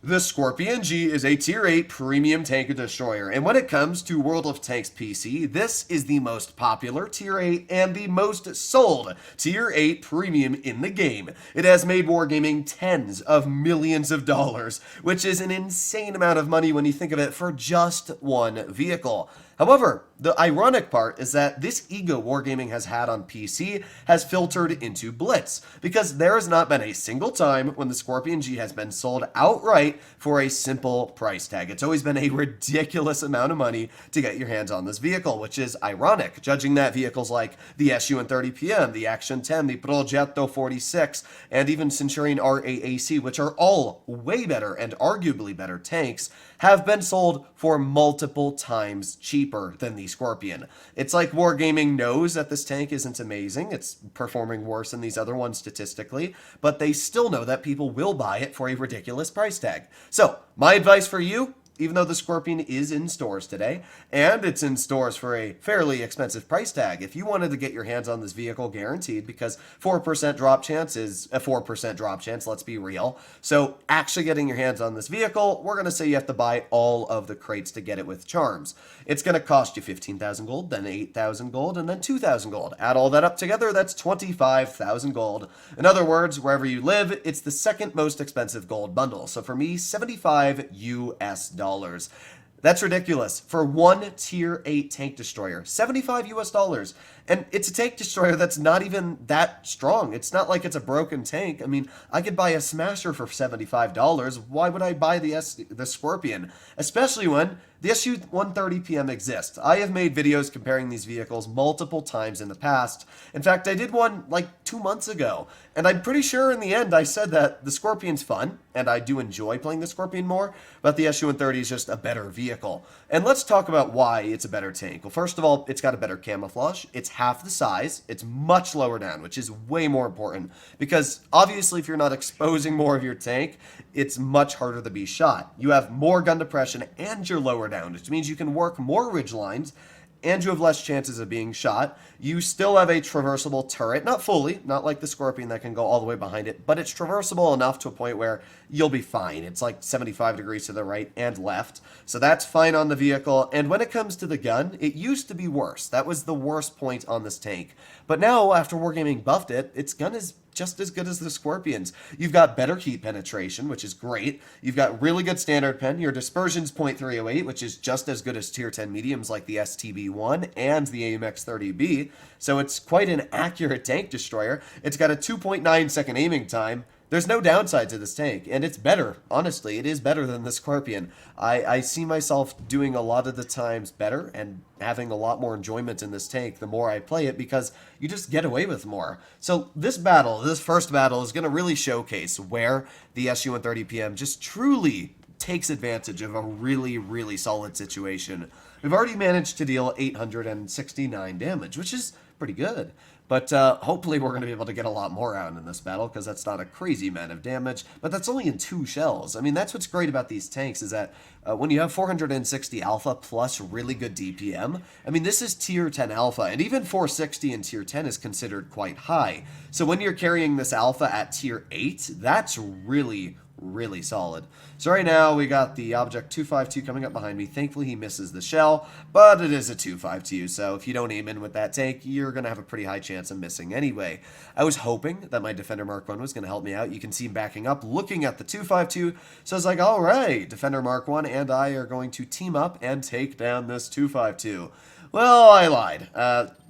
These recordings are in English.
The Skorpion G is a Tier 8 premium tank destroyer, and when it comes to World of Tanks PC, this is the most popular Tier 8 and the most sold Tier 8 premium in the game. It has made wargaming tens of millions of dollars, which is an insane amount of money when you think of it for just one vehicle. However, the ironic part is that this ego wargaming has had on PC has filtered into Blitz, because there has not been a single time when the Skorpion G has been sold outright for a simple price tag. It's always been a ridiculous amount of money to get your hands on this vehicle, which is ironic, judging that vehicles like the SU-130PM, the Action 10, the Progetto 46, and even Centurion RAAC, which are all way better and arguably better tanks, have been sold for multiple times cheaper than the Skorpion. It's like Wargaming knows that this tank isn't amazing, it's performing worse than these other ones statistically, but they still know that people will buy it for a ridiculous price tag. So, my advice for you, even though the Skorpion is in stores today, and it's in stores for a fairly expensive price tag, if you wanted to get your hands on this vehicle guaranteed, because 4% drop chance is a 4% drop chance, let's be real. So actually getting your hands on this vehicle, we're going to say you have to buy all of the crates to get it with charms. It's going to cost you 15,000 gold, then 8,000 gold, and then 2,000 gold. Add all that up together, that's 25,000 gold. In other words, wherever you live, it's the second most expensive gold bundle. So for me, 75 US dollars. That's ridiculous for one tier 8 tank destroyer. 75 US dollars. And it's a tank destroyer that's not even that strong. It's not like it's a broken tank. I mean, I could buy a Smasher for $75. Why would I buy the Skorpion? Especially when the SU-130PM exists. I have made videos comparing these vehicles multiple times in the past. In fact, I did one like 2 months ago. And I'm pretty sure in the end I said that the Skorpion's fun, and I do enjoy playing the Skorpion more, but the SU-130 is just a better vehicle. And let's talk about why it's a better tank. Well, first of all, it's got a better camouflage. It's half the size. It's much lower down, which is way more important, because obviously if you're not exposing more of your tank, it's much harder to be shot. You have more gun depression and you're lower down, which means you can work more ridge lines and you have less chances of being shot. You still have a traversable turret, not fully, not like the Skorpion that can go all the way behind it, but it's traversable enough to a point where you'll be fine. It's like 75 degrees to the right and left, so that's fine on the vehicle. And when it comes to the gun, it used to be worse. That was the worst point on this tank. But now, after Wargaming buffed it, its gun is just as good as the Skorpion's. You've got better heat penetration, which is great. You've got really good standard pen. Your dispersion's 0.308, which is just as good as tier 10 mediums like the STB-1 and the AMX-30B. So it's quite an accurate tank destroyer. It's got a 2.9 second aiming time. There's no downside to this tank, and it's better. Honestly, it is better than the Skorpion. I see myself doing a lot of the times better and having a lot more enjoyment in this tank the more I play it, because you just get away with more. So this first battle, is going to really showcase where the SU-130PM just truly takes advantage of a really, really solid situation. We've already managed to deal 869 damage, which is pretty good. But hopefully we're going to be able to get a lot more out in this battle, because that's not a crazy amount of damage. But that's only in 2 shells. I mean, that's what's great about these tanks, is that when you have 460 alpha plus really good DPM, I mean, this is tier 10 alpha. And even 460 in tier 10 is considered quite high. So when you're carrying this alpha at tier 8, that's really solid. So right now we got the object 252 coming up behind me. Thankfully he misses the shell, but it is a 252, so if you don't aim in with that tank, you're going to have a pretty high chance of missing anyway. I was hoping that my Defender Mark 1 was going to help me out. You can see him backing up, looking at the 252, so I was like, alright, Defender Mark 1 and I are going to team up and take down this 252. Well, I lied.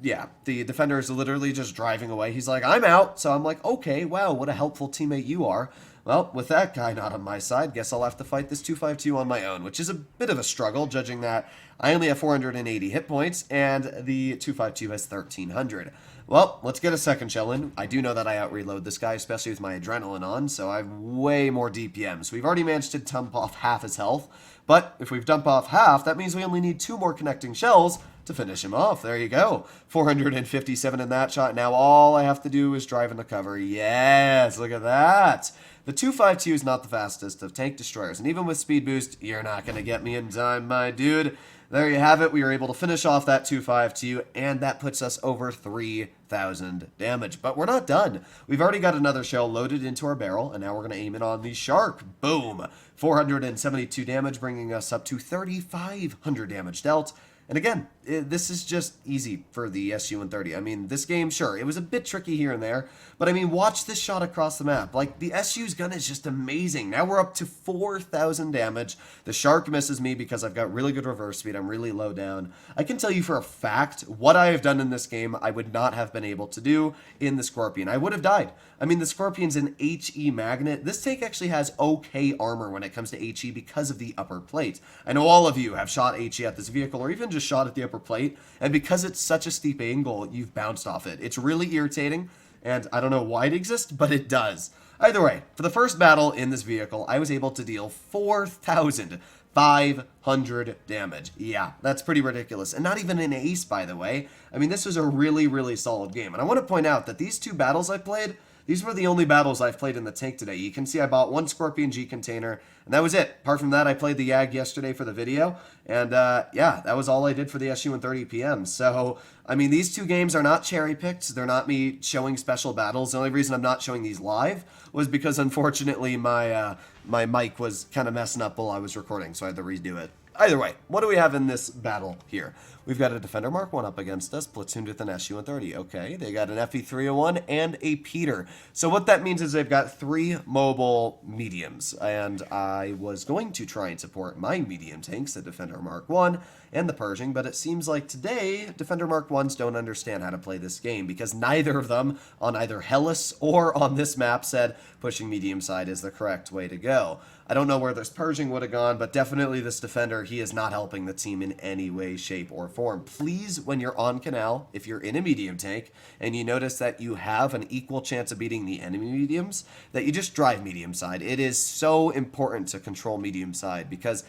Yeah, the Defender is literally just driving away. He's like, I'm out, so I'm like, okay, wow, what a helpful teammate you are. Well, with that guy not on my side, guess I'll have to fight this 252 on my own, which is a bit of a struggle, judging that I only have 480 hit points, and the 252 has 1,300. Well, let's get a second shell in. I do know that I out-reload this guy, especially with my adrenaline on, so I have way more DPM. So we've already managed to dump off half his health, but if we've dumped off half, that means we only need 2 more connecting shells to finish him off. There you go. 457 in that shot. Now all I have to do is drive in the cover. Yes, look at that. The 252 is not the fastest of tank destroyers, and even with speed boost, you're not going to get me in time, my dude. There you have it. We were able to finish off that 252, and that puts us over 3,000 damage. But we're not done. We've already got another shell loaded into our barrel, and now we're going to aim it on the shark. Boom! 472 damage, bringing us up to 3,500 damage dealt. And again, this is just easy for the SU-130. I mean, this game, sure, it was a bit tricky here and there, but I mean, watch this shot across the map. Like, the SU's gun is just amazing. Now we're up to 4,000 damage. The shark misses me because I've got really good reverse speed. I'm really low down. I can tell you for a fact, what I have done in this game, I would not have been able to do in the Skorpion. I would have died. I mean, the Skorpion's an HE magnet. This tank actually has okay armor when it comes to HE because of the upper plate. I know all of you have shot HE at this vehicle, or even just shot at the upper plate, and because it's such a steep angle, you've bounced off it. It's really irritating, and I don't know why it exists, but it does. Either way, for the first battle in this vehicle, I was able to deal 4,500 damage. Yeah, that's pretty ridiculous. And not even an ace, by the way. I mean, this was a really, really solid game. And I want to point out that these two battles I played, these were the only battles I've played in the tank today. You can see I bought one Skorpion G container, and that was it. Apart from that, I played the YAG yesterday for the video, and yeah, that was all I did for the SU-130PM. So, I mean, these two games are not cherry-picked. They're not me showing special battles. The only reason I'm not showing these live was because, unfortunately, my mic was kind of messing up while I was recording, so I had to redo it. Either way, what do we have in this battle here? We've got a Defender Mark 1 up against us, platooned with an SU-130. Okay, they got an FE-301 and a Peter. So what that means is they've got 3 mobile mediums, and I was going to try and support my medium tanks, the Defender Mark 1 and the Pershing, but it seems like today, Defender Mark 1s don't understand how to play this game, because neither of them, on either Hellas or on this map, said pushing medium side is the correct way to go. I don't know where this Pershing would have gone, but definitely this Defender, he is not helping the team in any way, shape, or form. Please, when you're on Canal, if you're in a medium tank, and you notice that you have an equal chance of beating the enemy mediums, that you just drive medium side. It is so important to control medium side, because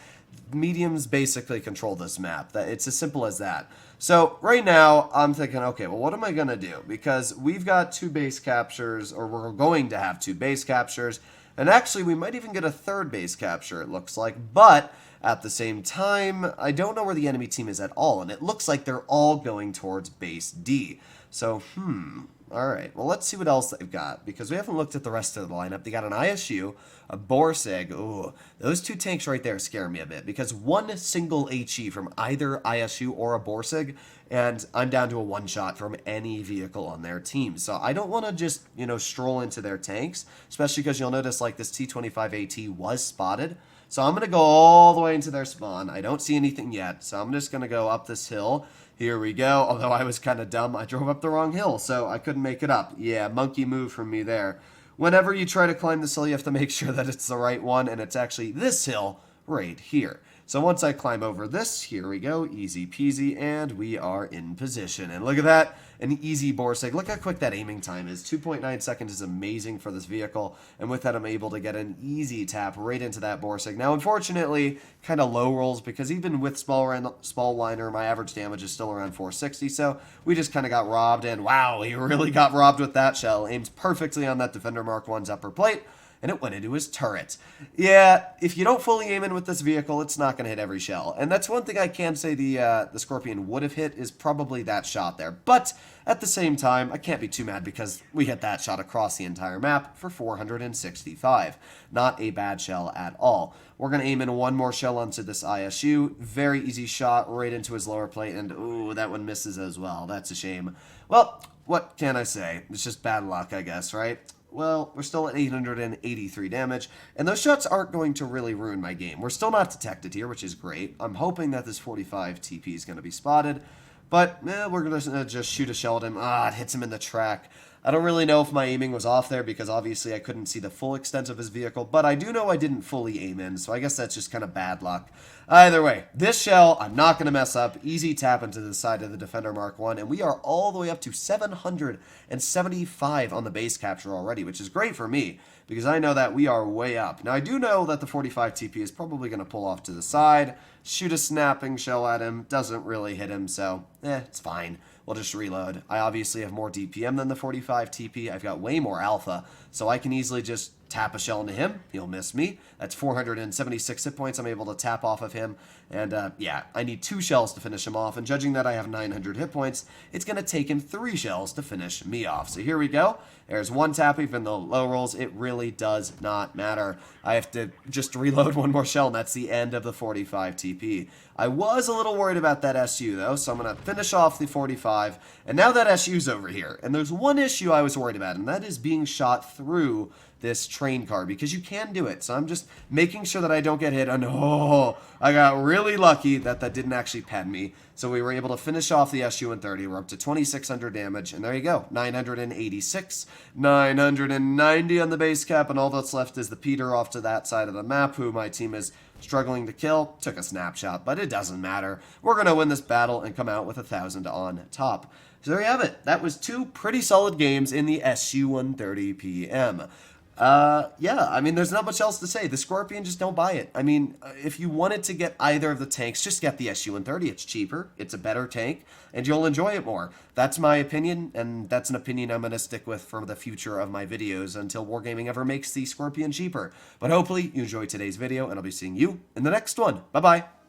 mediums basically control this map. It's as simple as that. So right now, I'm thinking, okay, well, what am I going to do? Because we've got 2 base captures, or we're going to have 2 base captures, and actually, we might even get a 3rd base capture, it looks like. But at the same time, I don't know where the enemy team is at all, and it looks like they're all going towards base D. So, alright, well, let's see what else they've got, because we haven't looked at the rest of the lineup. They got an ISU, a Borsig. Ooh, those 2 tanks right there scare me a bit, because one single HE from either ISU or a Borsig, and I'm down to a one-shot from any vehicle on their team. So I don't want to just, stroll into their tanks, especially because you'll notice, like, this T-25AT was spotted. So I'm going to go all the way into their spawn. I don't see anything yet, so I'm just going to go up this hill. Here we go. Although I was kind of dumb, I drove up the wrong hill, so I couldn't make it up. Yeah, monkey move from me there. Whenever you try to climb this hill, you have to make sure that it's the right one, and it's actually this hill right here. So once I climb over this, here we go, easy peasy, and we are in position. And look at that, an easy Borsig. Look how quick that aiming time is. 2.9 seconds is amazing for this vehicle, and with that I'm able to get an easy tap right into that Borsig. Now, unfortunately, kind of low rolls, because even with small liner, my average damage is still around 460, so we just kind of got robbed, and wow, he really got robbed with that shell. Aims perfectly on that Defender Mark 1's upper plate, and it went into his turret. Yeah, if you don't fully aim in with this vehicle, it's not going to hit every shell. And that's one thing I can say the Skorpion would have hit, is probably that shot there. But at the same time, I can't be too mad, because we hit that shot across the entire map for 465. Not a bad shell at all. We're going to aim in one more shell onto this ISU. Very easy shot right into his lower plate, and ooh, that one misses as well. That's a shame. Well, what can I say? It's just bad luck, I guess, right? Well, we're still at 883 damage, and those shots aren't going to really ruin my game. We're still not detected here, which is great. I'm hoping that this 45 TP is going to be spotted, but we're going to just shoot a shell at him. It hits him in the track. I don't really know if my aiming was off there, because obviously I couldn't see the full extent of his vehicle, but I do know I didn't fully aim in, so I guess that's just kind of bad luck. Either way, this shell, I'm not going to mess up. Easy tap into the side of the Defender Mark 1, and we are all the way up to 775 on the base capture already, which is great for me, because I know that we are way up. Now, I do know that the 45 TP is probably going to pull off to the side, shoot a snapping shell at him, doesn't really hit him, so it's fine. We'll just reload. I obviously have more DPM than the 45 TP. I've got way more alpha, so I can easily just tap a shell into him. He'll miss me. That's 476 hit points I'm able to tap off of him. And yeah, I need 2 shells to finish him off. And judging that I have 900 hit points, it's going to take him 3 shells to finish me off. So here we go. There's 1 tap, even though low rolls, it really does not matter. I have to just reload 1 more shell, and that's the end of the 45 TP. I was a little worried about that SU, though, so I'm going to finish off the 45. And now that SU's over here. And there's one issue I was worried about, and that is being shot through this train car, because you can do it. So I'm just making sure that I don't get hit. And oh, I got really lucky that that didn't actually pen me. So we were able to finish off the SU-130. We're up to 2,600 damage, and there you go, 986, 990 on the base cap, and all that's left is the Peter off to that side of the map, who my team is struggling to kill. Took a snapshot, but it doesn't matter. We're going to win this battle and come out with 1,000 on top. So there you have it. That was 2 pretty solid games in the SU-130PM. Yeah, I mean, there's not much else to say. The Skorpion, just don't buy it. I mean, if you wanted to get either of the tanks, just get the SU-130. It's cheaper, it's a better tank, and you'll enjoy it more. That's my opinion, and that's an opinion I'm going to stick with for the future of my videos until Wargaming ever makes the Skorpion cheaper. But hopefully you enjoyed today's video, and I'll be seeing you in the next one. Bye-bye.